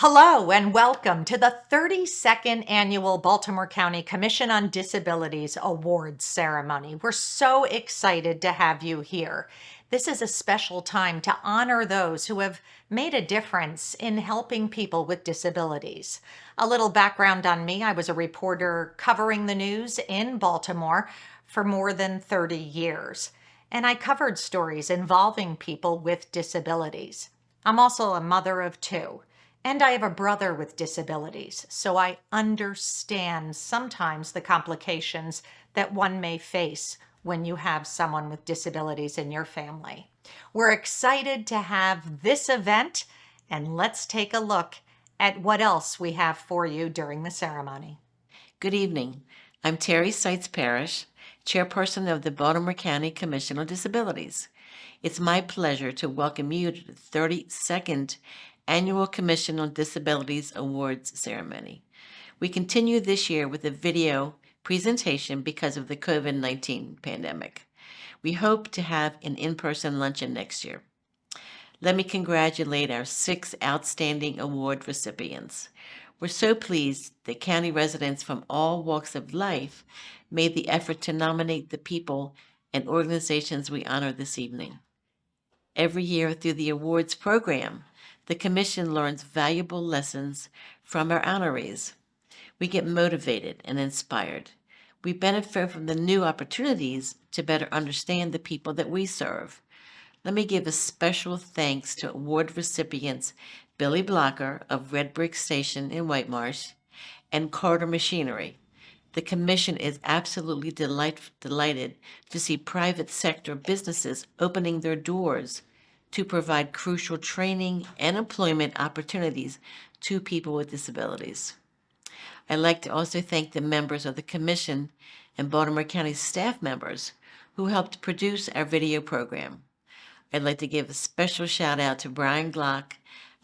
Hello and welcome to the 32nd Annual Baltimore County Commission on Disabilities Awards Ceremony. We're so excited to have you here. This is a special time to honor those who have made a difference in helping people with disabilities. A little background on me: I was a reporter covering the news in Baltimore for more than 30 years, and I covered stories involving people with disabilities. I'm also a mother of two. And I have a brother with disabilities, so I understand sometimes the complications that one may face when you have someone with disabilities in your family. We're excited to have this event, and let's take a look at what else we have for you during the ceremony. Good evening. I'm Terry Seitz Parrish, Chairperson of the Baltimore County Commission on Disabilities. It's my pleasure to welcome you to the 32nd Annual Commission on Disabilities Awards Ceremony. We continue this year with a video presentation because of the COVID-19 pandemic. We hope to have an in-person luncheon next year. Let me congratulate our 6 outstanding award recipients. We're so pleased that county residents from all walks of life made the effort to nominate the people and organizations we honor this evening. Every year through the awards program, the Commission learns valuable lessons from our honorees. We get motivated and inspired. We benefit from the new opportunities to better understand the people that we serve. Let me give a special thanks to award recipients Billy Blocker of Red Brick Station in Whitemarsh and Carter Machinery. The Commission is absolutely delighted to see private sector businesses opening their doors to provide crucial training and employment opportunities to people with disabilities. I'd like to also thank the members of the Commission and Baltimore County staff members who helped produce our video program. I'd like to give a special shout out to Brian Glock,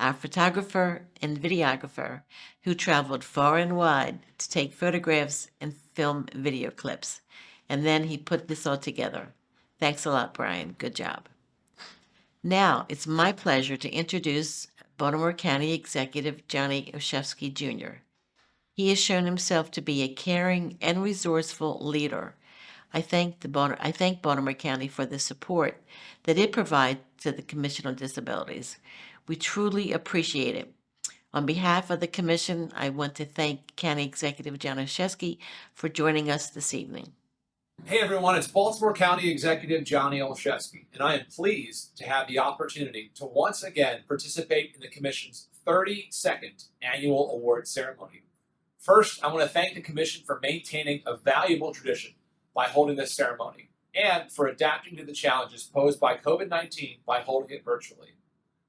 our photographer and videographer, who traveled far and wide to take photographs and film video clips. And then he put this all together. Thanks a lot, Brian. Good job. Now, it's my pleasure to introduce Baltimore County Executive Johnny Olszewski Jr. He has shown himself to be a caring and resourceful leader. I thank Baltimore County for the support that it provides to the Commission on Disabilities. We truly appreciate it. On behalf of the Commission, I want to thank County Executive John Olszewski for joining us this evening. Hey everyone, it's Baltimore County Executive Johnny Olszewski, and I am pleased to have the opportunity to once again participate in the Commission's 32nd Annual Award Ceremony. First, I want to thank the Commission for maintaining a valuable tradition by holding this ceremony, and for adapting to the challenges posed by COVID-19 by holding it virtually.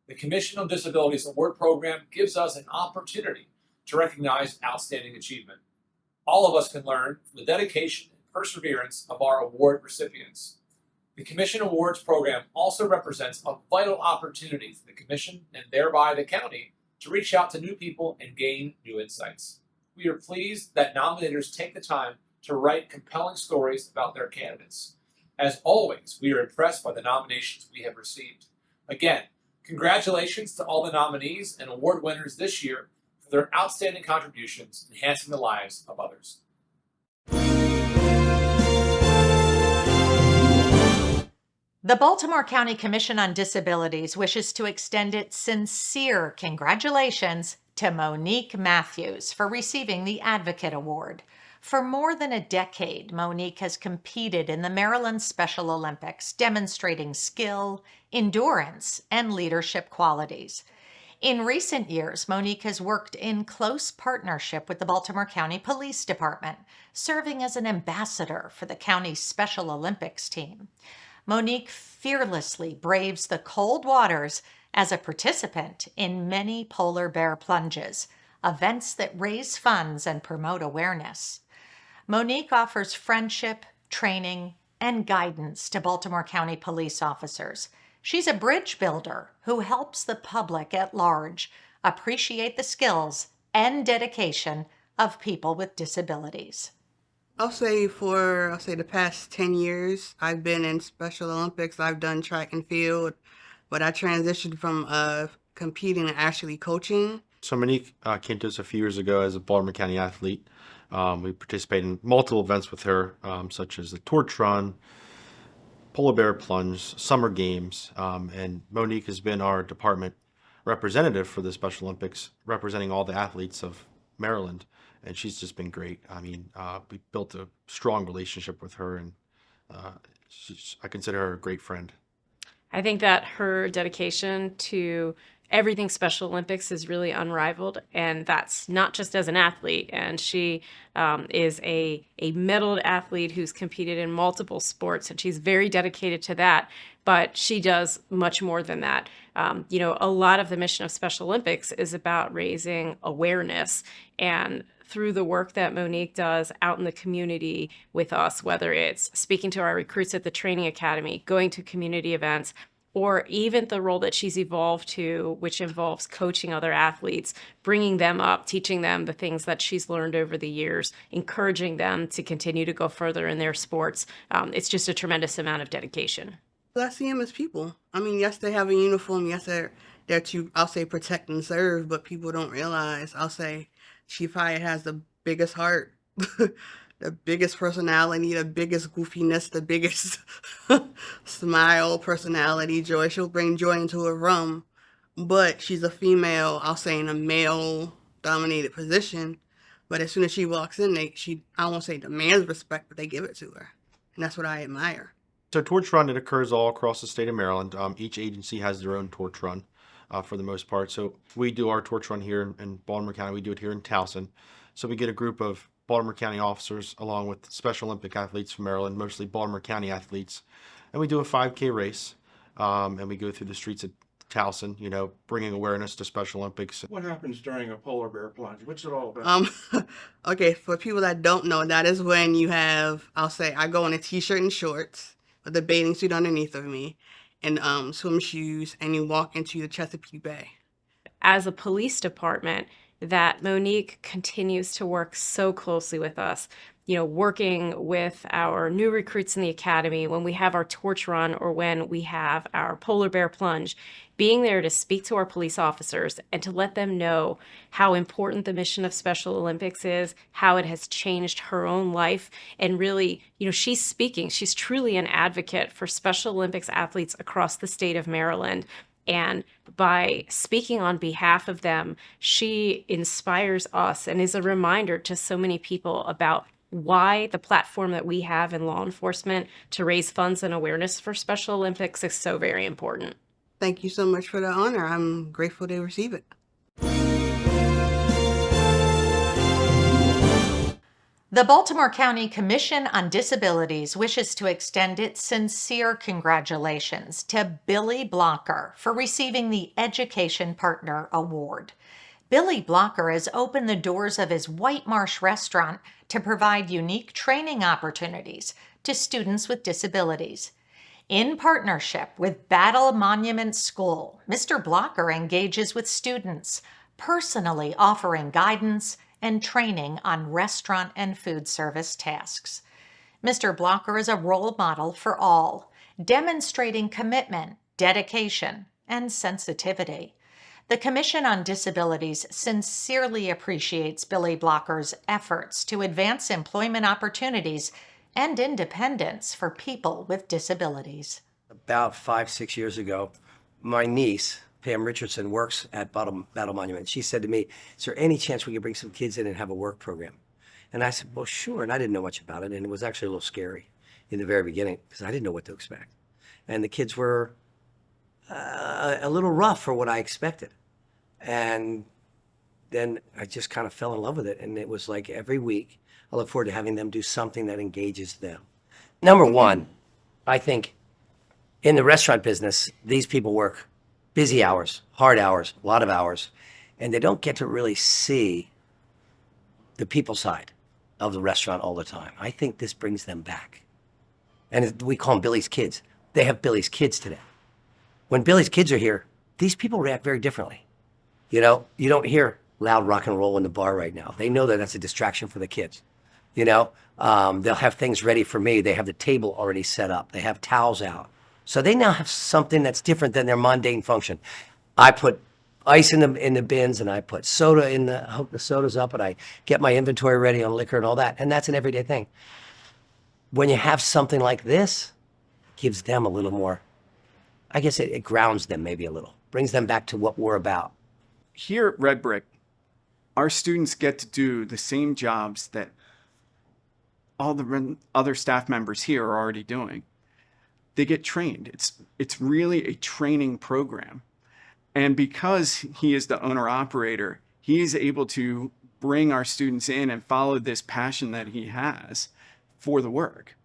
The Commission on Disabilities Award Program gives us an opportunity to recognize outstanding achievement. All of us can learn from the dedication and perseverance of our award recipients. The Commission Awards Program also represents a vital opportunity for the Commission, and thereby the county, to reach out to new people and gain new insights. We are pleased that nominators take the time to write compelling stories about their candidates. As always, we are impressed by the nominations we have received. Again, congratulations to all the nominees and award winners this year for their outstanding contributions enhancing the lives of others. The Baltimore County Commission on Disabilities wishes to extend its sincere congratulations to Monique Matthews for receiving the Advocate Award. For more than a decade, Monique has competed in the Maryland Special Olympics, demonstrating skill, endurance, and leadership qualities. In recent years, Monique has worked in close partnership with the Baltimore County Police Department, serving as an ambassador for the county's Special Olympics team. Monique fearlessly braves the cold waters as a participant in many polar bear plunges, events that raise funds and promote awareness. Monique offers friendship, training, and guidance to Baltimore County police officers. She's a bridge builder who helps the public at large appreciate the skills and dedication of people with disabilities. I'll say the past 10 years, I've been in Special Olympics. I've done track and field, but I transitioned from competing and actually coaching So Monique came to us a few years ago as a Baltimore County athlete. We participated in multiple events with her, such as the torch run, polar bear plunge, summer games, and Monique has been our department representative for the Special Olympics, representing all the athletes of Maryland, and she's just been great. I mean, we built a strong relationship with her, and I consider her a great friend. I think that her dedication to everything Special Olympics is really unrivaled, and that's not just as an athlete. And she is a medaled athlete who's competed in multiple sports, and she's very dedicated to that. But she does much more than that. A lot of the mission of Special Olympics is about raising awareness, and through the work that Monique does out in the community with us, whether it's speaking to our recruits at the training academy, going to community events, or even the role that she's evolved to, which involves coaching other athletes, bringing them up, teaching them the things that she's learned over the years, encouraging them to continue to go further in their sports. It's just a tremendous amount of dedication. I see them as people. I mean, yes, they have a uniform. Yes, they're there to, I'll say, protect and serve, but people don't realize, I'll say, she probably has the biggest heart, the biggest personality, the biggest goofiness, the biggest smile, personality, joy. She'll bring joy into a room, but she's a female, I'll say, in a male-dominated position. But as soon as she walks in, I won't say demands respect, but they give it to her. And that's what I admire. So torch run, it occurs all across the state of Maryland. Each agency has their own torch run for the most part. So we do our torch run here in Baltimore County. We do it here in Towson. So we get a group of Baltimore County officers along with Special Olympic athletes from Maryland, mostly Baltimore County athletes. And we do a 5K race. And we go through the streets of Towson, bringing awareness to Special Olympics. What happens during a polar bear plunge? What's it all about? Okay, for people that don't know, that is when you have, I'll say, I go in a t-shirt and shorts with a bathing suit underneath of me and swim shoes, and you walk into the Chesapeake Bay. As a police department, that Monique continues to work so closely with us, working with our new recruits in the academy when we have our torch run or when we have our polar bear plunge, being there to speak to our police officers and to let them know how important the mission of Special Olympics is, how it has changed her own life. And really, she's truly an advocate for Special Olympics athletes across the state of Maryland. And by speaking on behalf of them, she inspires us and is a reminder to so many people about why the platform that we have in law enforcement to raise funds and awareness for Special Olympics is so very important. Thank you so much for the honor. I'm grateful to receive it. The Baltimore County Commission on Disabilities wishes to extend its sincere congratulations to Billy Blocker for receiving the Education Partner Award. Billy Blocker has opened the doors of his White Marsh restaurant to provide unique training opportunities to students with disabilities. In partnership with Battle Monument School, Mr. Blocker engages with students, personally offering guidance and training on restaurant and food service tasks. Mr. Blocker is a role model for all, demonstrating commitment, dedication, and sensitivity. The Commission on Disabilities sincerely appreciates Billy Blocker's efforts to advance employment opportunities and independence for people with disabilities. About 5-6 years ago, my niece, Pam Richardson, works at Battle Monument. She said to me, "Is there any chance we could bring some kids in and have a work program?" And I said, "Well, sure." And I didn't know much about it. And it was actually a little scary in the very beginning because I didn't know what to expect. And the kids were a little rough for what I expected. And then I just kind of fell in love with it. And it was like every week, I look forward to having them do something that engages them. Number one, I think in the restaurant business, these people work busy hours, hard hours, a lot of hours, and they don't get to really see the people side of the restaurant all the time. I think this brings them back. And we call them Billy's kids. They have Billy's kids today. When Billy's kids are here, these people react very differently. You don't hear loud rock and roll in the bar right now. They know that that's a distraction for the kids. They'll have things ready for me. They have the table already set up. They have towels out. So they now have something that's different than their mundane function. I put ice in the bins, and I put soda in the hook the sodas up, and I get my inventory ready on liquor and all that. And that's an everyday thing. When you have something like this, it gives them a little more. I guess it grounds them maybe a little, brings them back to what we're about. Here at Red Brick, our students get to do the same jobs that all the other staff members here are already doing. They get trained. It's really a training program. And because he is the owner operator, he is able to bring our students in and follow this passion that he has for the work.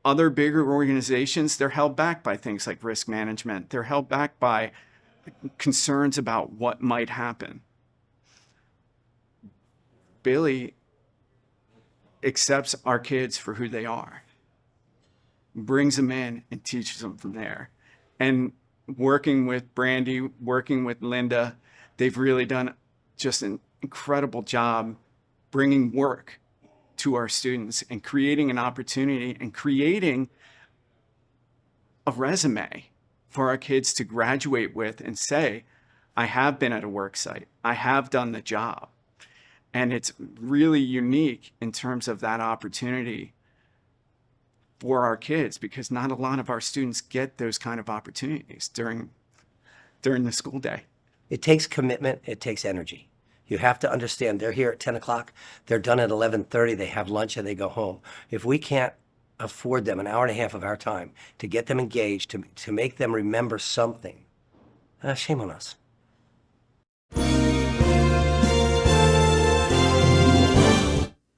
Other bigger organizations, they're held back by things like risk management. They're held back by concerns about what might happen. Billy accepts our kids for who they are, brings them in and teaches them from there. And working with Brandy, working with Linda, they've really done just an incredible job bringing work to our students and creating an opportunity and creating a resume for our kids to graduate with and say, I have been at a work site, I have done the job. And it's really unique in terms of that opportunity for our kids, because not a lot of our students get those kind of opportunities during the school day. It takes commitment, it takes energy. You have to understand they're here at 10 o'clock, they're done at 11:30, they have lunch and they go home. If we can't afford them an hour and a half of our time to get them engaged, to make them remember something, shame on us.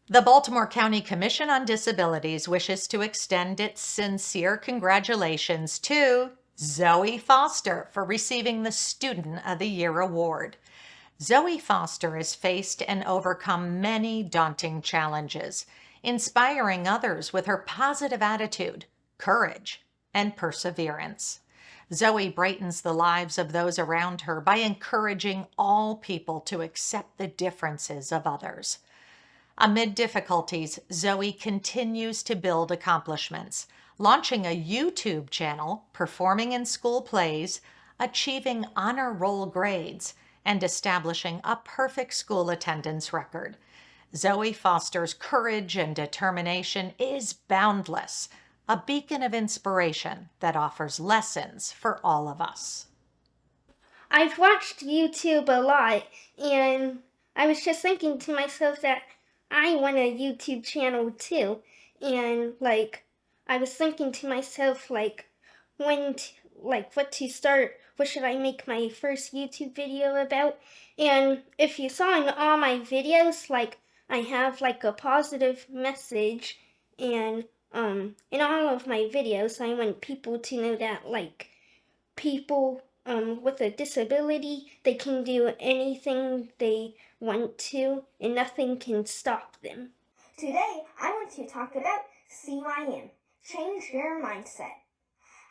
The Baltimore County Commission on Disabilities wishes to extend its sincere congratulations to Zoe Foster for receiving the Student of the Year award. Zoe Foster has faced and overcome many daunting challenges, inspiring others with her positive attitude, courage, and perseverance. Zoe brightens the lives of those around her by encouraging all people to accept the differences of others. Amid difficulties, Zoe continues to build accomplishments, launching a YouTube channel, performing in school plays, achieving honor roll grades, and establishing a perfect school attendance record. Zoe Foster's courage and determination is boundless, a beacon of inspiration that offers lessons for all of us. I've watched YouTube a lot, and I was just thinking to myself that I want a YouTube channel too. And I was thinking to myself what to start, what should I make my first YouTube video about? And if you saw in all my videos, I have a positive message, and in all of my videos I want people to know that people with a disability, they can do anything they want to, and nothing can stop them. Today, I want to talk about CYM, change your mindset.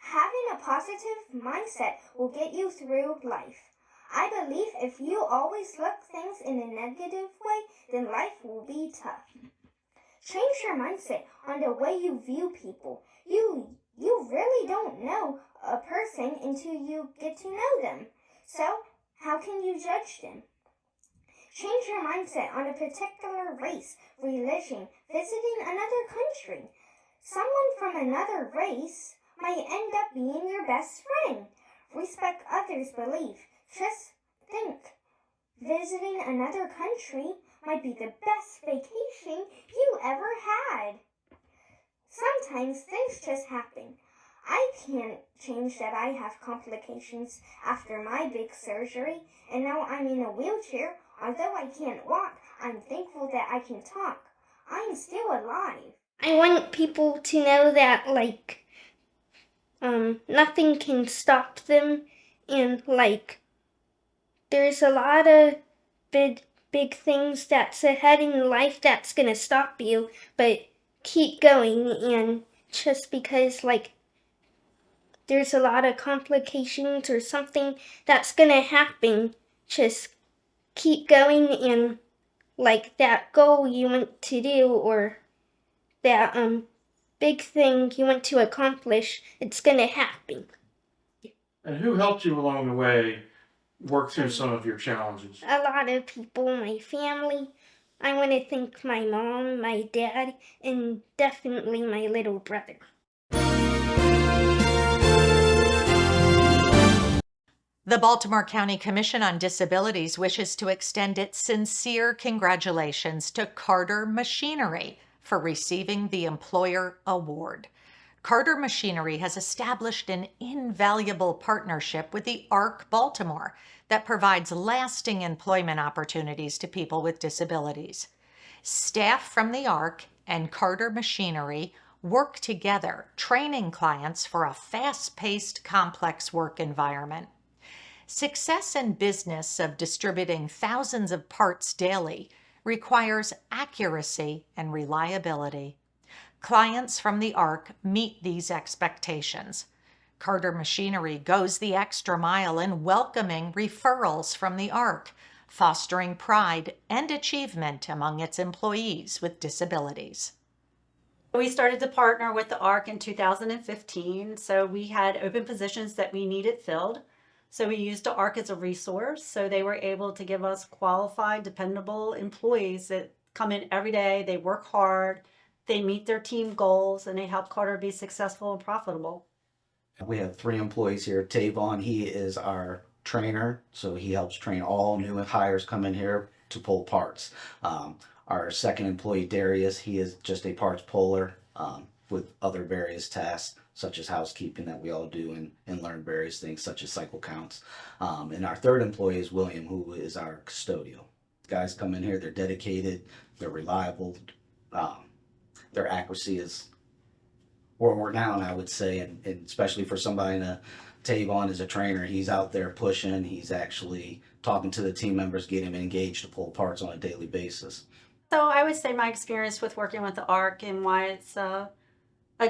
Having a positive mindset will get you through life. I believe if you always look things in a negative way, then life will be tough. Change your mindset on the way you view people. You really don't know a person until you get to know them. So, how can you judge them? Change your mindset on a particular race, religion, visiting another country. Someone from another race might end up being your best friend. Respect others' belief. Just think, visiting another country might be the best vacation you ever had. Sometimes things just happen. I can't change that I have complications after my big surgery, and now I'm in a wheelchair. Although I can't walk, I'm thankful that I can talk. I'm still alive. I want people to know that nothing can stop them, and there's a lot of big things that's ahead in life that's gonna stop you, but keep going. And just because there's a lot of complications or something that's gonna happen, just keep going, and that goal you want to do, or that big thing you want to accomplish, it's gonna happen. And who helped you along the way work through some of your challenges? A lot of people, my family. I want to thank my mom, my dad, and definitely my little brother. The Baltimore County Commission on Disabilities wishes to extend its sincere congratulations to Carter Machinery for receiving the Employer Award. Carter Machinery has established an invaluable partnership with the ARC Baltimore that provides lasting employment opportunities to people with disabilities. Staff from the ARC and Carter Machinery work together, training clients for a fast-paced, complex work environment. Success in business of distributing thousands of parts daily requires accuracy and reliability. Clients from the ARC meet these expectations. Carter Machinery goes the extra mile in welcoming referrals from the ARC, fostering pride and achievement among its employees with disabilities. We started to partner with the ARC in 2015, so we had open positions that we needed filled. So we used the ARC as a resource, so they were able to give us qualified, dependable employees that come in every day, they work hard, they meet their team goals, and they help Carter be successful and profitable. We have 3 employees here. Tavon, he is our trainer, so he helps train all new hires come in here to pull parts. Our second employee, Darius, he is just a parts puller with other various tasks such as housekeeping that we all do and learn various things such as cycle counts. And our third employee is William, who is our custodial. Guys come in here, they're dedicated, they're reliable, their accuracy is renowned, I would say, and especially for somebody Tavon is a trainer. He's out there pushing, he's actually talking to the team members, getting them engaged to pull parts on a daily basis. So I would say my experience with working with the ARC and why it's a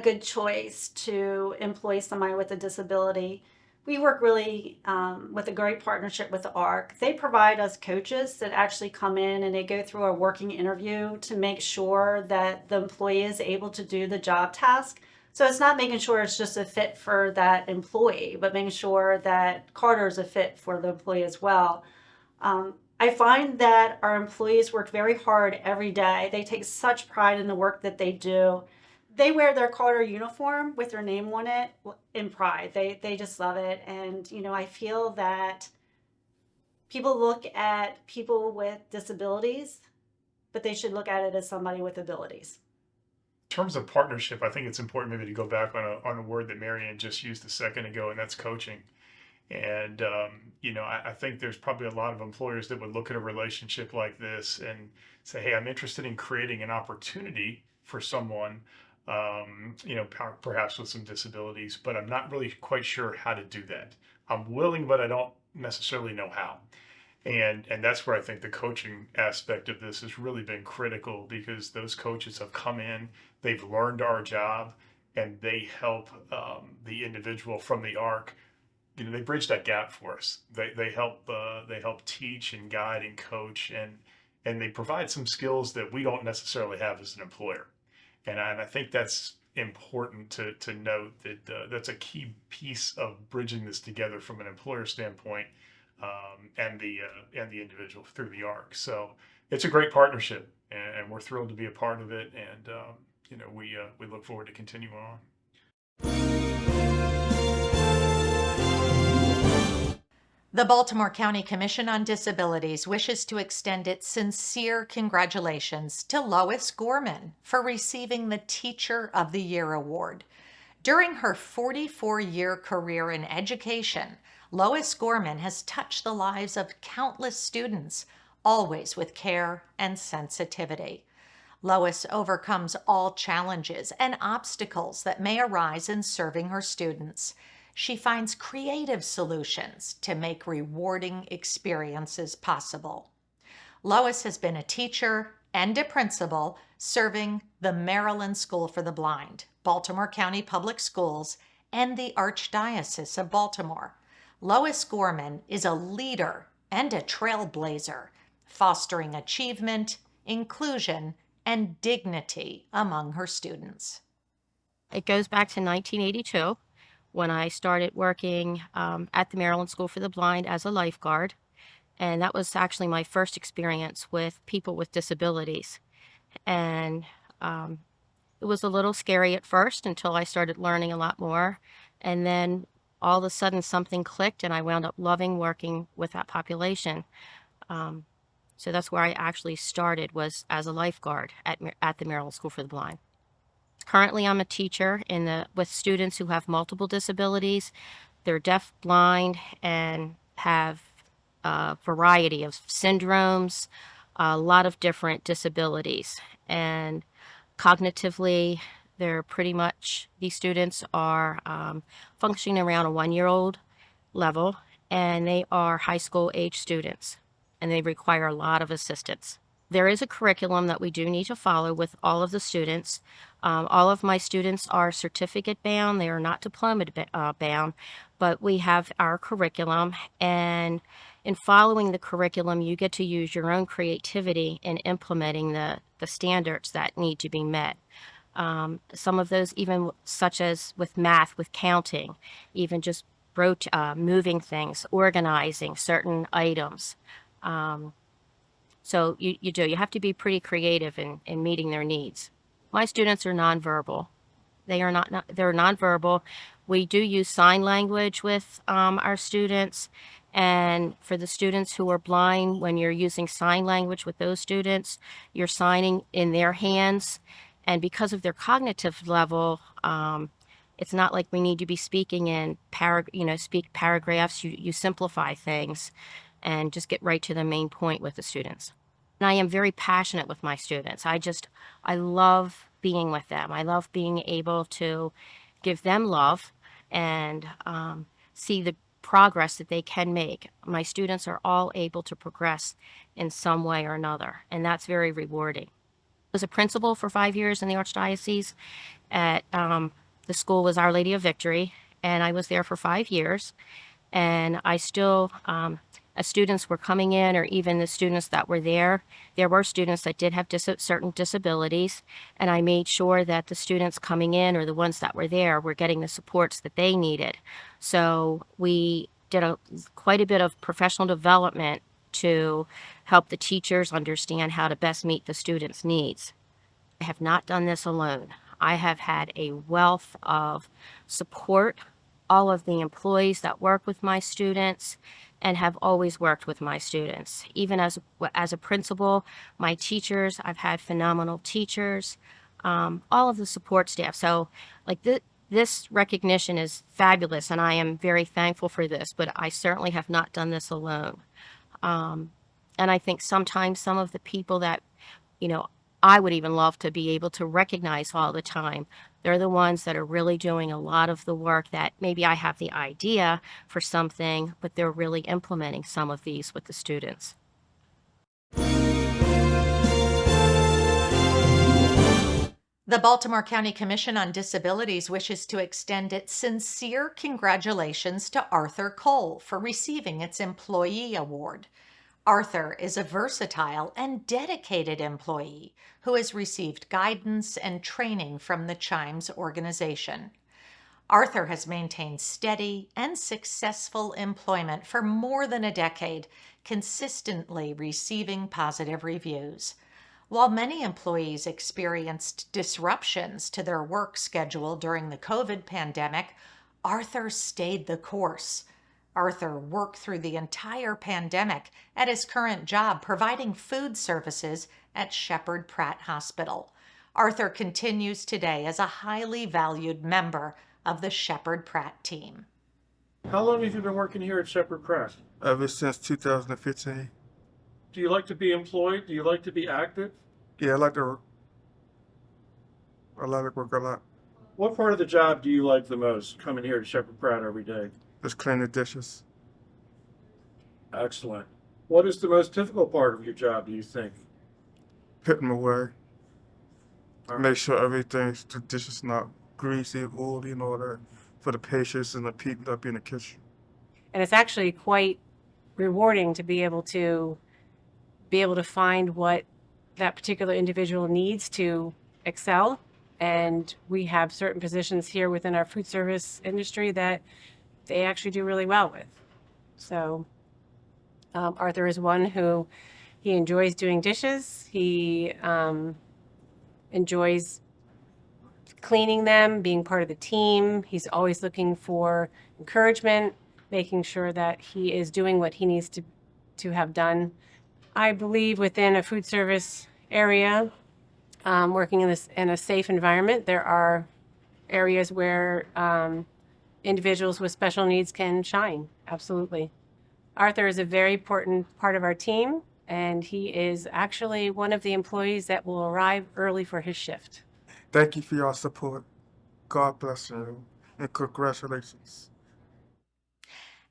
good choice to employ somebody with a disability. We work really with a great partnership with the ARC. They provide us coaches that actually come in and they go through a working interview to make sure that the employee is able to do the job task. So it's not making sure it's just a fit for that employee, but making sure that Carter is a fit for the employee as well. I find that our employees work very hard every day. They take such pride in the work that they do. They wear their Carter uniform with their name on it in pride. They just love it. And, I feel that people look at people with disabilities, but they should look at it as somebody with abilities. In terms of partnership, I think it's important maybe to go back on a word that Marianne just used a second ago, and that's coaching. And, I think there's probably a lot of employers that would look at a relationship like this and say, hey, I'm interested in creating an opportunity for someone perhaps with some disabilities, but I'm not really quite sure how to do that. I'm willing, but I don't necessarily know how. And that's where I think the coaching aspect of this has really been critical, because those coaches have come in, they've learned our job, and they help the individual from the ARC. They bridge that gap for us. They help teach and guide and coach, and they provide some skills that we don't necessarily have as an employer. And I think that's important to note that that's a key piece of bridging this together from an employer standpoint, and the individual through the ARC. So it's a great partnership, and we're thrilled to be a part of it. And we look forward to continuing on. The Baltimore County Commission on Disabilities wishes to extend its sincere congratulations to Lois Gorman for receiving the Teacher of the Year award. During her 44-year career in education, Lois Gorman has touched the lives of countless students, always with care and sensitivity. Lois overcomes all challenges and obstacles that may arise in serving her students. She finds creative solutions to make rewarding experiences possible. Lois has been a teacher and a principal serving the Maryland School for the Blind, Baltimore County Public Schools, and the Archdiocese of Baltimore. Lois Gorman is a leader and a trailblazer, fostering achievement, inclusion, and dignity among her students. It goes back to 1982 when I started working at the Maryland School for the Blind as a lifeguard. And that was actually my first experience with people with disabilities. And it was a little scary at first until I started learning a lot more. And then all of a sudden something clicked and I wound up loving working with that population. So that's where I actually started, was as a lifeguard at the Maryland School for the Blind. Currently, I'm a teacher with students who have multiple disabilities. They're deaf, blind, and have a variety of syndromes, a lot of different disabilities. And cognitively, these students are functioning around a 1-year-old level, and they are high school age students, and they require a lot of assistance. There is a curriculum that we do need to follow with all of the students. All of my students are certificate bound. They are not diploma bound, but we have our curriculum, and in following the curriculum, you get to use your own creativity in implementing the standards that need to be met. Some of those, even such as with math, with counting, even just moving things, organizing certain items. So you have to be pretty creative in meeting their needs. My students are nonverbal. They're nonverbal. We do use sign language with our students. And for the students who are blind, when you're using sign language with those students, you're signing in their hands. And because of their cognitive level, it's not like we need to be speaking in speak paragraphs. You simplify things and just get right to the main point with the students. And I am very passionate with my students. I love being with them. I love being able to give them love and see the progress that they can make. My students are all able to progress in some way or another, and that's very rewarding. I was a principal for 5 years in the Archdiocese. At the school was Our Lady of Victory, and I was there for 5 years. And I still, as students were coming in, or even the students that were there were students that did have certain disabilities, and I made sure that the students coming in, or the ones that were there, were getting the supports that they needed. So we did quite a bit of professional development to help the teachers understand how to best meet the students' needs. I have not done this alone. I have had a wealth of support, all of the employees that work with my students and have always worked with my students. Even as a principal, my teachers, I've had phenomenal teachers, all of the support staff. So like this recognition is fabulous, and I am very thankful for this, but I certainly have not done this alone. And I think sometimes some of the people that, I would even love to be able to recognize all the time, they're the ones that are really doing a lot of the work that maybe I have the idea for something, but they're really implementing some of these with the students. The Baltimore County Commission on Disabilities wishes to extend its sincere congratulations to Arthur Cole for receiving its Employee Award. Arthur is a versatile and dedicated employee who has received guidance and training from the Chimes organization. Arthur has maintained steady and successful employment for more than a decade, consistently receiving positive reviews. While many employees experienced disruptions to their work schedule during the COVID pandemic, Arthur stayed the course. Arthur worked through the entire pandemic at his current job, providing food services at Shepherd Pratt Hospital. Arthur continues today as a highly valued member of the Shepherd Pratt team. How long have you been working here at Shepherd Pratt? Ever since 2015. Do you like to be employed? Do you like to be active? Yeah, I like to work a lot. What part of the job do you like the most, coming here to Shepherd Pratt every day? Just cleaning dishes. Excellent. What is the most difficult part of your job, do you think? Putting them away. Make sure the dishes not greasy, oily, and all that for the patients and the people that be in the kitchen. And it's actually quite rewarding to be able to find what that particular individual needs to excel And we have certain positions here within our food service industry that they actually do really well with. So Arthur is one who he enjoys doing dishes. He enjoys cleaning them, being part of the team. He's always looking for encouragement, making sure that he is doing what he needs to have done. I believe within a food service area, working in a safe environment, there are areas where individuals with special needs can shine. Absolutely. Arthur is a very important part of our team, and he is actually one of the employees that will arrive early for his shift. Thank you for your support. God bless you, and congratulations.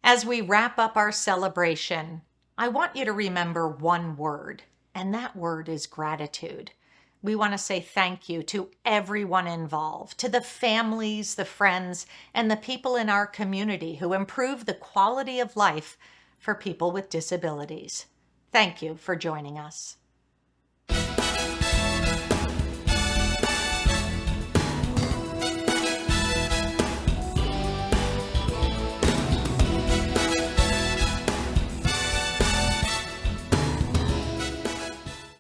As we wrap up our celebration, I want you to remember one word, and that word is gratitude. We want to say thank you to everyone involved, to the families, the friends, and the people in our community who improve the quality of life for people with disabilities. Thank you for joining us.